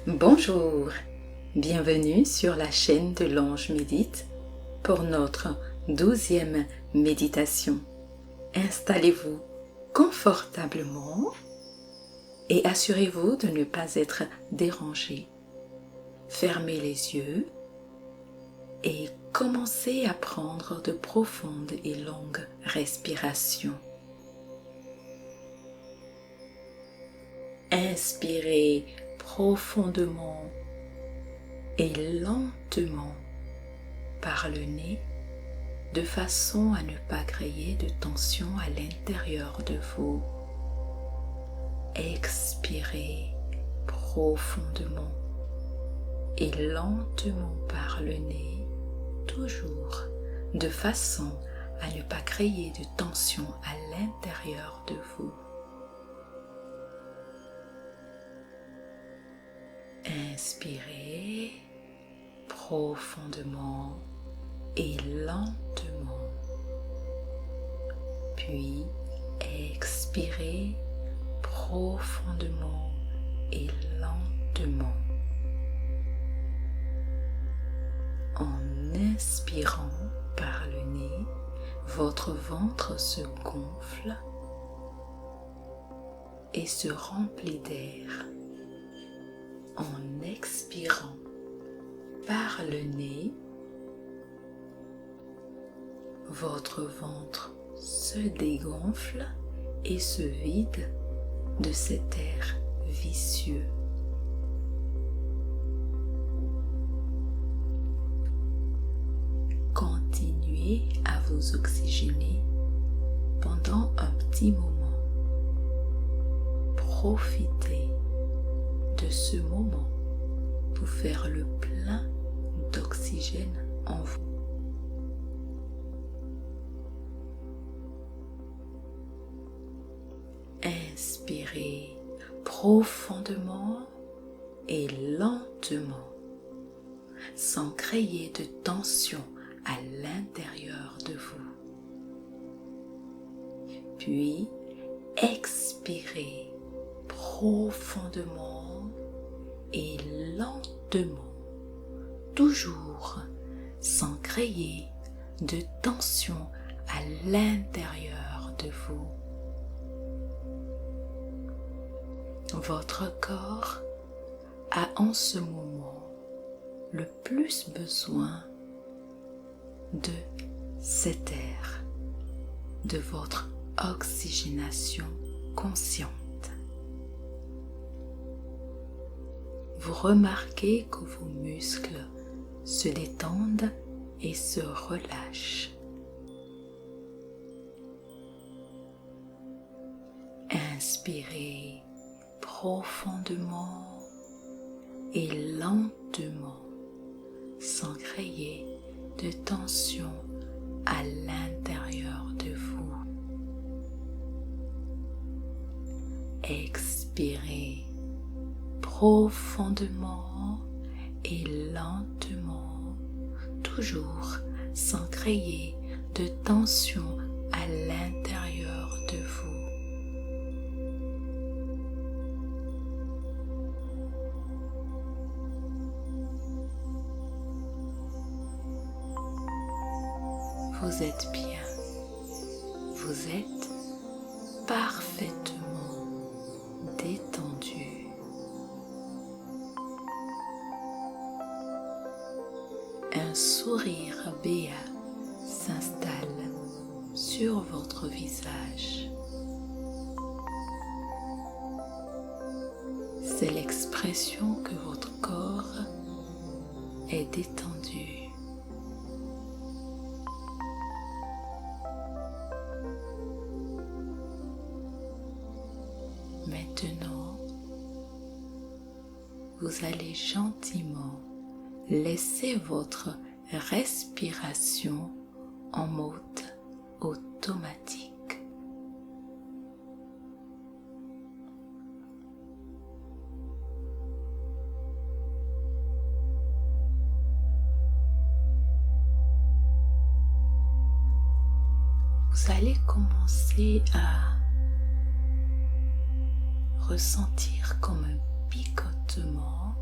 Bonjour, bienvenue sur la chaîne de l'Ange Médite pour notre 12e méditation. Installez-vous confortablement et assurez-vous de ne pas être dérangé. Fermez les yeux et commencez à prendre de profondes et longues respirations. Inspirez profondément et lentement par le nez de façon à ne pas créer de tension à l'intérieur de vous. Expirez profondément et lentement par le nez, toujours de façon à ne pas créer de tension à l'intérieur de vous. Inspirez profondément et lentement, puis expirez profondément et lentement. En inspirant par le nez, votre ventre se gonfle et se remplit d'air. En expirant par le nez, votre ventre se dégonfle et se vide de cet air vicieux. Continuez à vous oxygéner pendant un petit moment. Profitez de ce moment pour faire le plein d'oxygène en vous. Inspirez profondément et lentement, sans créer de tension à l'intérieur de vous. Puis, expirez profondément et lentement, toujours sans créer de tension à l'intérieur de vous. Votre corps a en ce moment le plus besoin de cet air, de votre oxygénation consciente. Vous remarquez que vos muscles se détendent et se relâchent. Inspirez profondément et lentement, sans créer de tension à l'intérieur de vous. Expirez profondément et lentement, toujours sans créer de tension à l'intérieur de vous. Vous êtes bien, vous êtes parfaitement détendu. Un sourire béat s'installe sur votre visage. C'est l'expression que votre corps est détendu. Maintenant, vous allez gentiment laisser votre respiration en mode automatique. Vous allez commencer à ressentir comme un picotement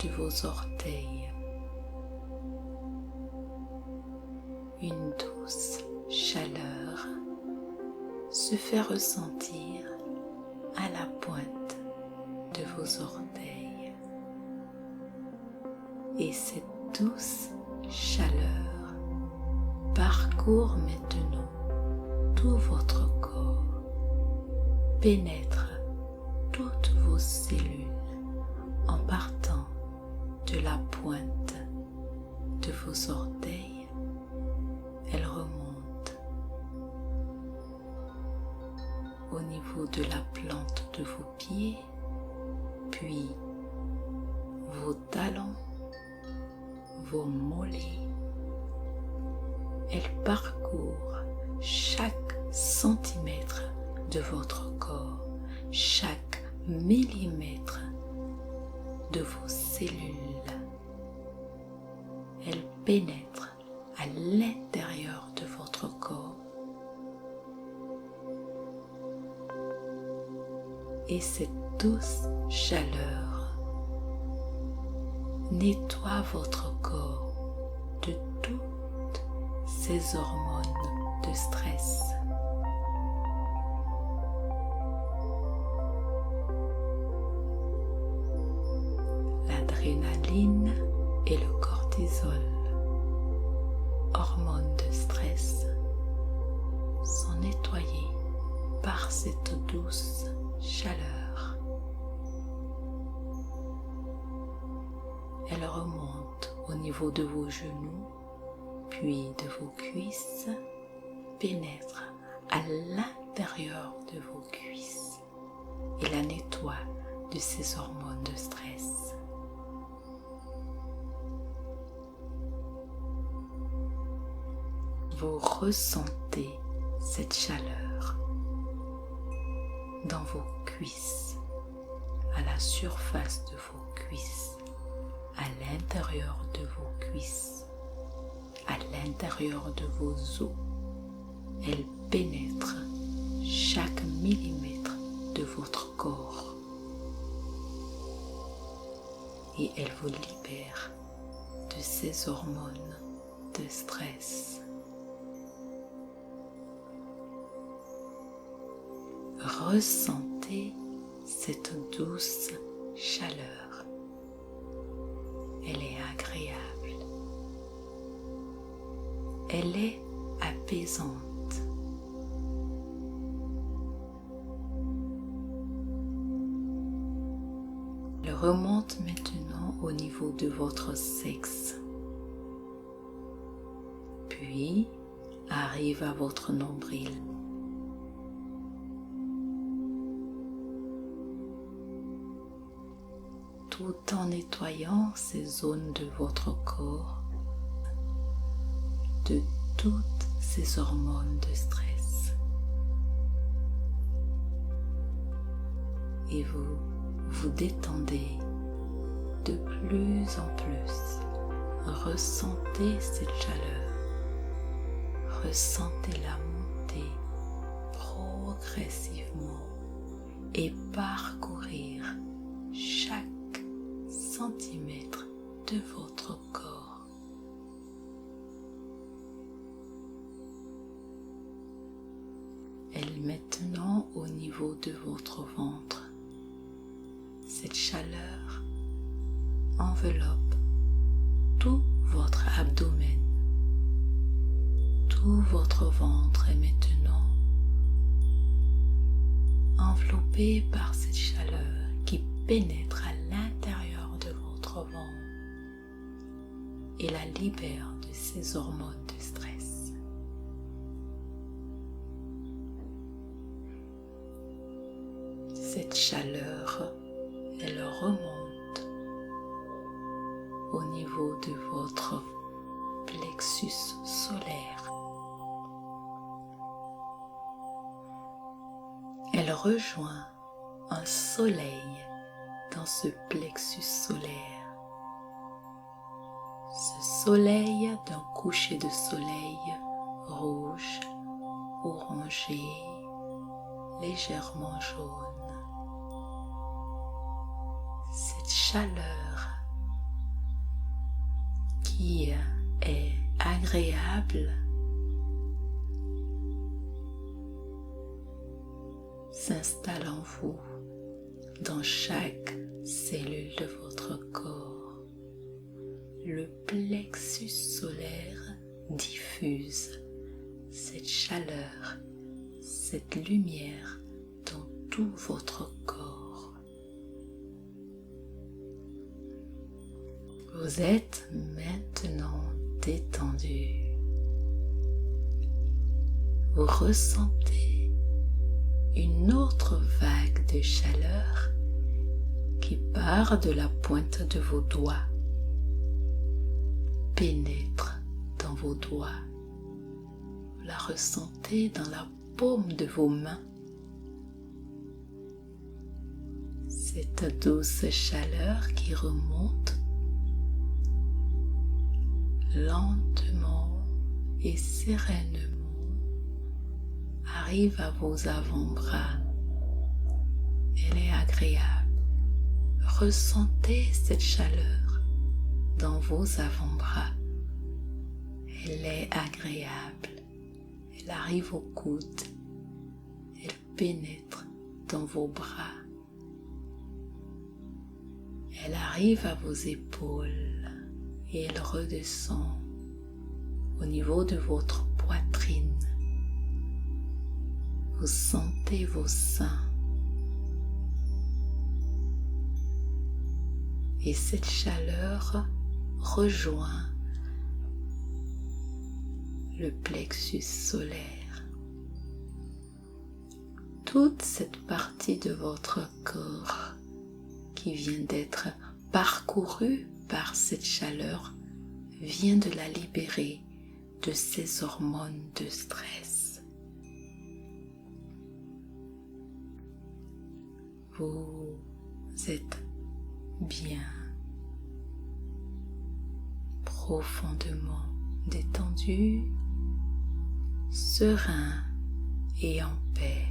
de vos orteils. Une douce chaleur se fait ressentir à la pointe de vos orteils. Et cette douce chaleur parcourt maintenant tout votre corps, pénètre toutes vos cellules en partant de la pointe de vos orteils. Elle remonte au niveau de la plante de vos pieds, puis vos talons, vos mollets. Elle parcourt chaque centimètre de votre corps, chaque millimètre de vos cellules. Elle pénètre à l'intérieur de votre corps. Et cette douce chaleur nettoie votre corps de toutes ces hormones de stress. L'adrénaline et le cortisol, hormones de stress, sont nettoyés par cette douce chaleur. Elle remonte au niveau de vos genoux, puis de vos cuisses, pénètre à l'intérieur de vos cuisses et la nettoie de ces hormones de stress. Vous ressentez cette chaleur dans vos cuisses, à la surface de vos cuisses, à l'intérieur de vos cuisses, à l'intérieur de vos os. Elle pénètre chaque millimètre de votre corps et elle vous libère de ces hormones de stress. Ressentez cette douce chaleur. Elle est agréable. Elle est apaisante. Elle remonte maintenant au niveau de votre sexe. Puis arrive à votre nombril. Tout en nettoyant ces zones de votre corps de toutes ces hormones de stress. Et vous vous détendez de plus en plus. Ressentez cette chaleur. Ressentez-la monter progressivement et parcourir chaque centimètre de votre corps. Elle maintenant au niveau de votre ventre. Cette chaleur enveloppe tout votre abdomen. Tout votre ventre est maintenant enveloppé par cette chaleur qui pénètre à l'intérieur de votre ventre et la libère de ces hormones de stress. Cette chaleur, elle remonte au niveau de votre plexus solaire. Elle rejoint un soleil dans ce plexus solaire. Ce soleil d'un coucher de soleil rouge, orangé, légèrement jaune. Cette chaleur qui est agréable s'installe en vous, dans chaque cellule de votre corps. Le plexus solaire diffuse cette chaleur, cette lumière dans tout votre corps. Vous êtes maintenant détendu. Vous ressentez une autre vague de chaleur qui part de la pointe de vos doigts, pénètre dans vos doigts. Vous la ressentez dans la paume de vos mains. Cette douce chaleur qui remonte lentement et sereinement arrive à vos avant-bras. Elle est agréable. Ressentez cette chaleur dans vos avant-bras. Elle est agréable. Elle arrive au coude. Elle pénètre dans vos bras. Elle arrive à vos épaules et elle redescend au niveau de votre poitrine. Vous sentez vos seins. Et cette chaleur rejoint le plexus solaire. Toute cette partie de votre corps qui vient d'être parcourue par cette chaleur vient de la libérer de ces hormones de stress. Vous êtes bien, profondément détendu, serein et en paix.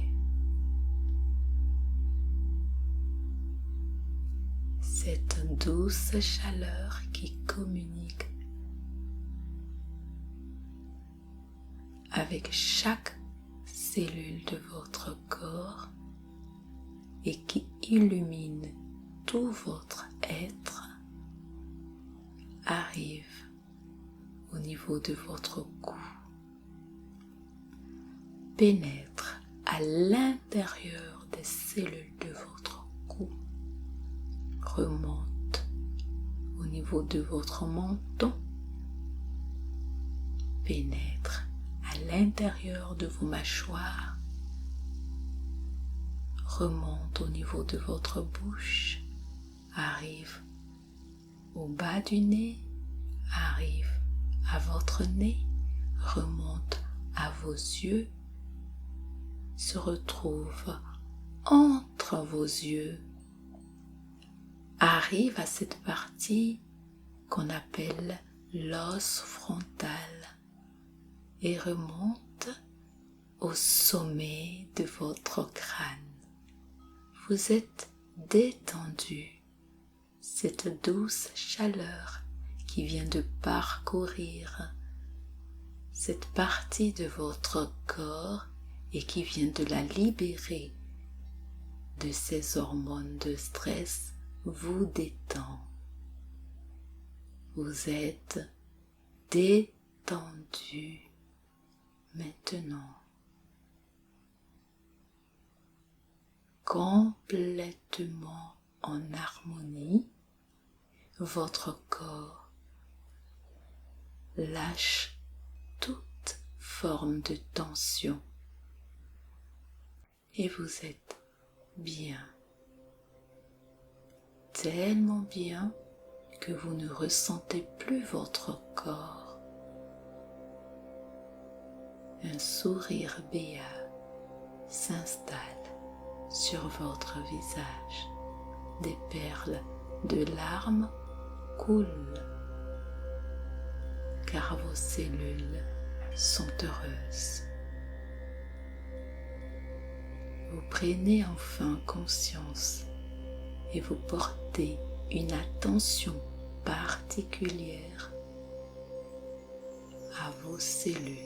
Cette douce chaleur qui communique avec chaque cellule de votre corps et qui illumine tout votre être arrive au niveau de votre cou, pénètre à l'intérieur des cellules de votre cou, remonte au niveau de votre menton, pénètre à l'intérieur de vos mâchoires, remonte au niveau de votre bouche, arrive au bas du nez, arrive à votre nez, remonte à vos yeux, se retrouve entre vos yeux, arrive à cette partie qu'on appelle l'os frontal et remonte au sommet de votre crâne. Vous êtes détendu. Cette douce chaleur qui vient de parcourir cette partie de votre corps et qui vient de la libérer de ces hormones de stress vous détend. Vous êtes détendu maintenant. Complètement en harmonie, votre corps lâche toute forme de tension et vous êtes bien, tellement bien que vous ne ressentez plus votre corps. Un sourire béat s'installe sur votre visage. Des perles de larmes coulent car vos cellules sont heureuses. Vous prenez enfin conscience et vous portez une attention particulière à vos cellules,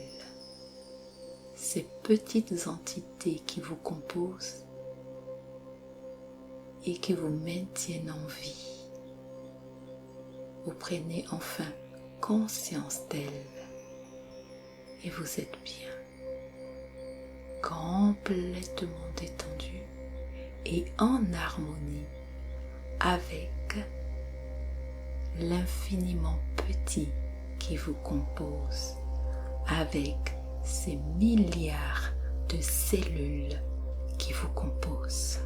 ces petites entités qui vous composent et qui vous maintiennent en vie. Vous prenez enfin conscience d'elles et vous êtes bien, complètement détendu et en harmonie avec l'infiniment petit qui vous compose, avec ces milliards de cellules qui vous composent.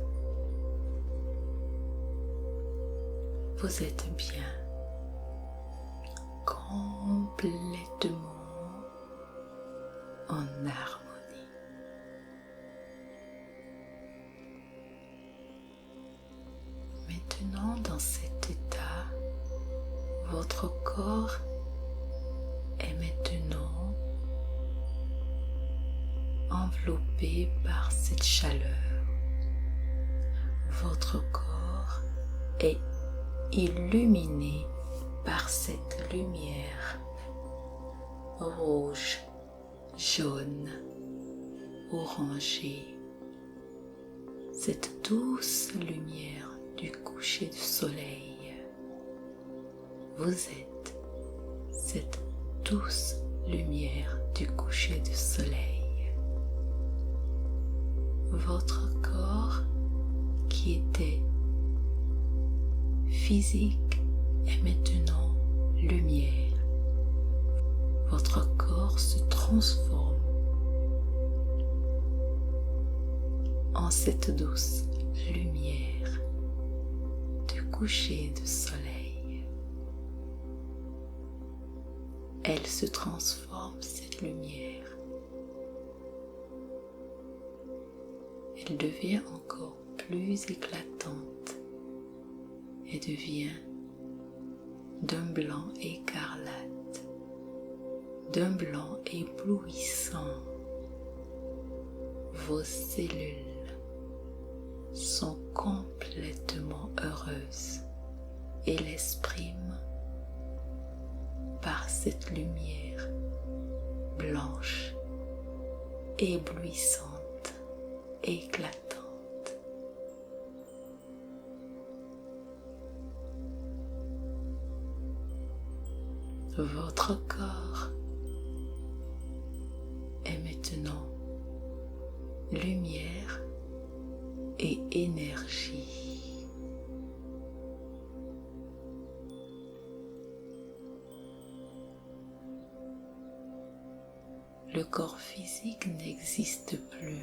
Vous êtes bien, complètement en harmonie. Maintenant, dans cet état, votre corps est maintenant enveloppé par cette chaleur. Votre corps est illuminé par cette lumière rouge, jaune, orangée, cette douce lumière du coucher du soleil. Vous êtes cette douce lumière du coucher du soleil. Votre corps qui était physique est maintenant lumière. Votre corps se transforme en cette douce lumière du coucher du soleil. Elle se transforme, cette lumière. Elle devient encore plus éclatante et devient d'un blanc écarlate, d'un blanc éblouissant. Vos cellules sont complètement heureuses et l'expriment par cette lumière blanche, éblouissante, éclatante. Votre corps est maintenant lumière et énergie. Le corps physique n'existe plus.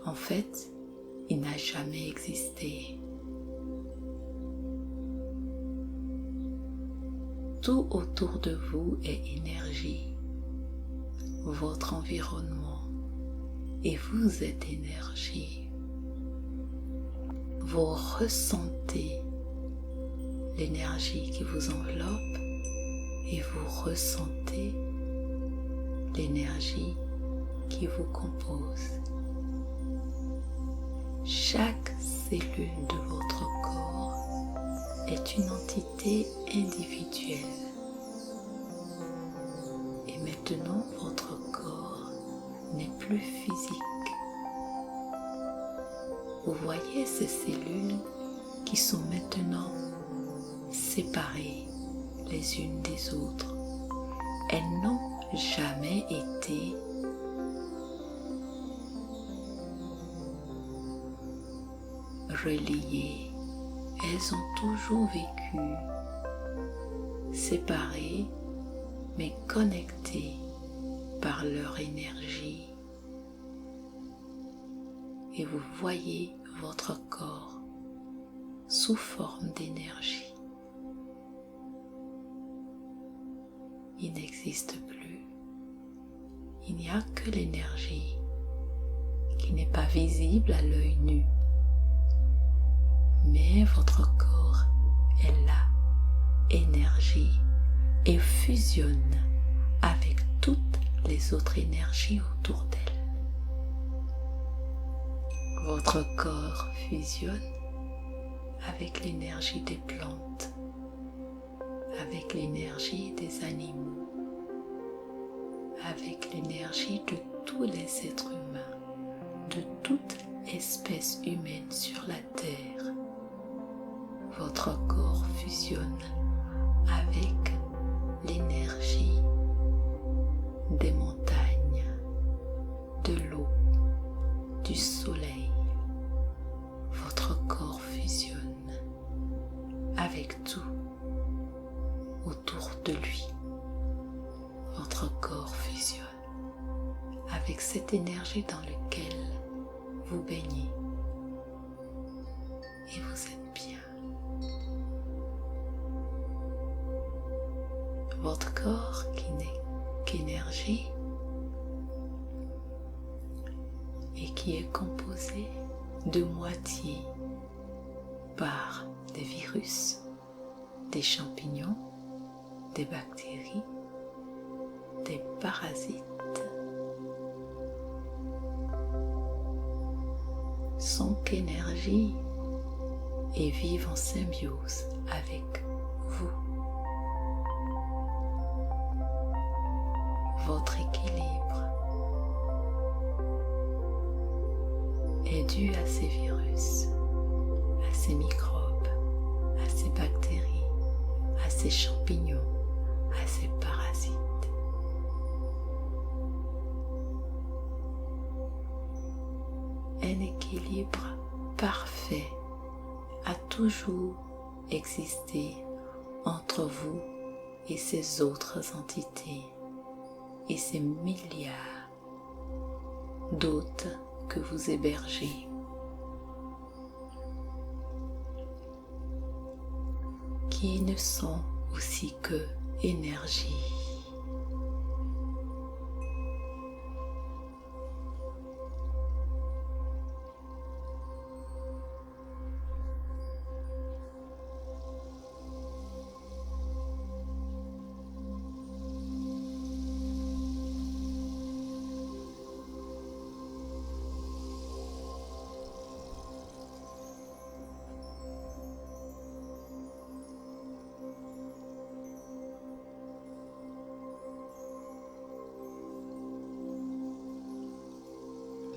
En fait, il n'a jamais existé. Tout autour de vous est énergie, votre environnement, et vous êtes énergie. Vous ressentez l'énergie qui vous enveloppe et vous ressentez l'énergie qui vous compose. Chaque cellule de votre corps est une entité individuelle. Et maintenant, votre corps n'est plus physique. Vous voyez ces cellules qui sont maintenant séparées les unes des autres. Elles n'ont jamais été reliées. Elles ont toujours vécu séparées mais connectées par leur énergie. Et vous voyez votre corps sous forme d'énergie. Il n'existe plus. Il n'y a que l'énergie qui n'est pas visible à l'œil nu. Mais votre corps est là, énergie, et fusionne avec toutes les autres énergies autour d'elle. Votre corps fusionne avec l'énergie des plantes, avec l'énergie des animaux, avec l'énergie de tous les êtres humains, de toute espèce humaine sur la terre. Votre corps fusionne avec l'énergie des montagnes, de l'eau, du soleil. Votre corps fusionne avec tout autour de lui. Votre corps fusionne avec cette énergie dans laquelle vous baignez et vous êtes bien. Votre corps qui n'est qu'énergie et qui est composé de moitié par des virus, des champignons, des bactéries, des parasites, sont qu'énergie et vivent en symbiose avec vous. Votre équilibre est dû à ces virus, à ces microbes, à ces bactéries, à ces champignons, à ces parasites. Un équilibre parfait a toujours existé entre vous et ces autres entités et ces milliards d'hôtes que vous hébergez, qui ne sont aussi que énergie.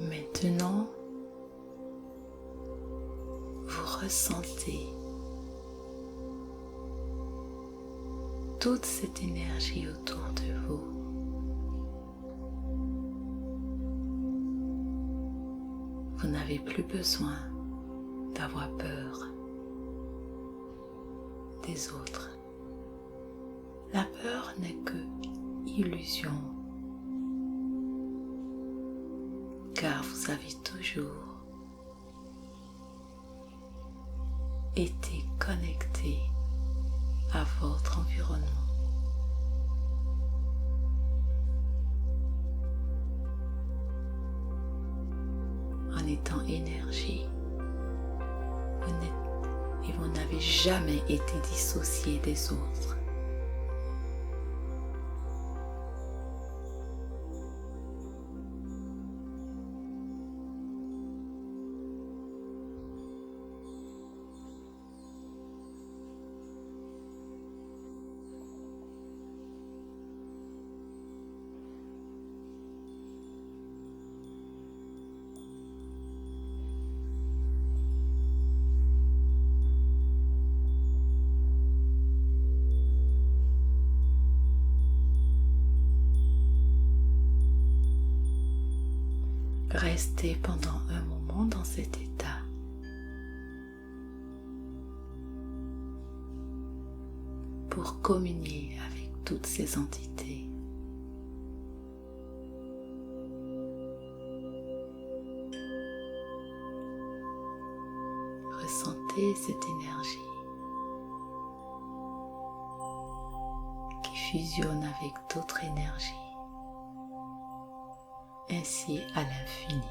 Maintenant, vous ressentez toute cette énergie autour de vous. Vous n'avez plus besoin d'avoir peur des autres. La peur n'est que illusion, car vous avez toujours été connecté à votre environnement. En étant énergie, vous n'avez jamais été dissocié des autres. Restez pendant un moment dans cet état. Pour communier avec toutes ces entités. Ressentez cette énergie qui fusionne avec d'autres énergies. Ainsi à l'infini.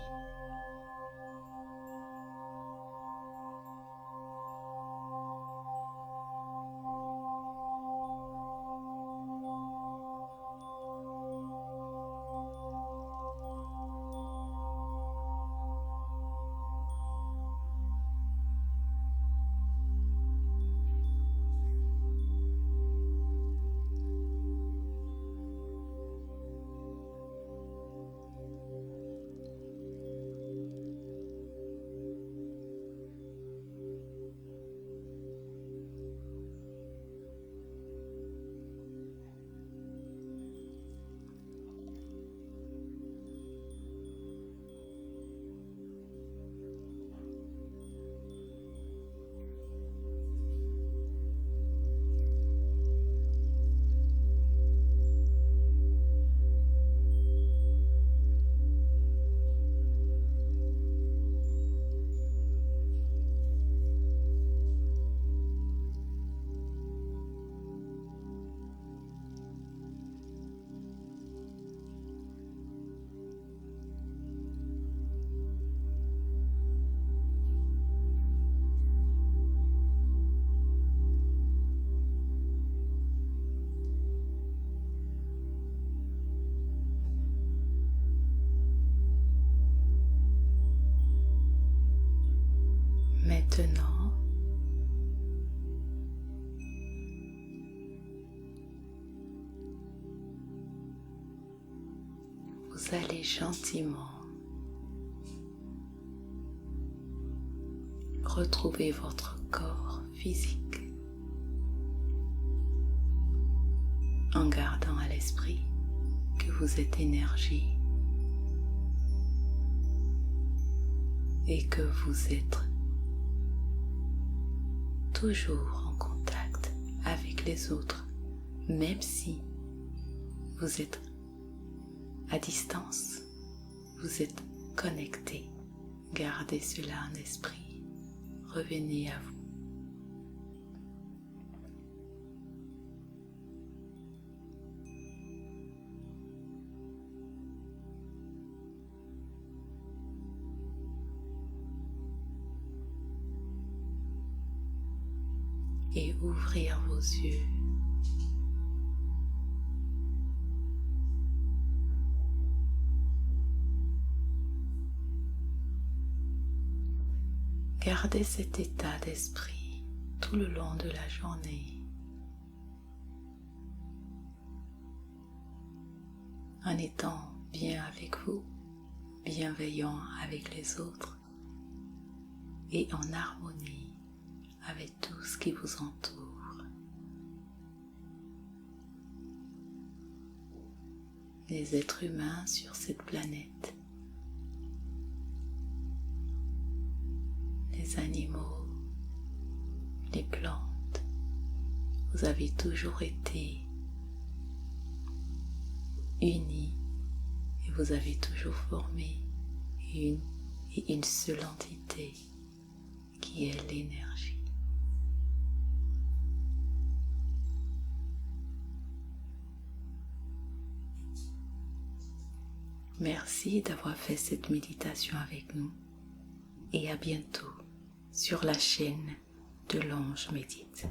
Maintenant, vous allez gentiment retrouver votre corps physique en gardant à l'esprit que vous êtes énergie et que vous êtes toujours en contact avec les autres, même si vous êtes à distance, vous êtes connecté. Gardez cela en esprit. Revenez à vous. Et ouvrir vos yeux. Gardez cet état d'esprit tout le long de la journée, en étant bien avec vous, bienveillant avec les autres et en harmonie avec tout ce qui vous entoure. Les êtres humains sur cette planète, les animaux, les plantes, vous avez toujours été unis et vous avez toujours formé une seule entité qui est l'énergie. Merci d'avoir fait cette méditation avec nous et à bientôt sur la chaîne de l'Ange Médite.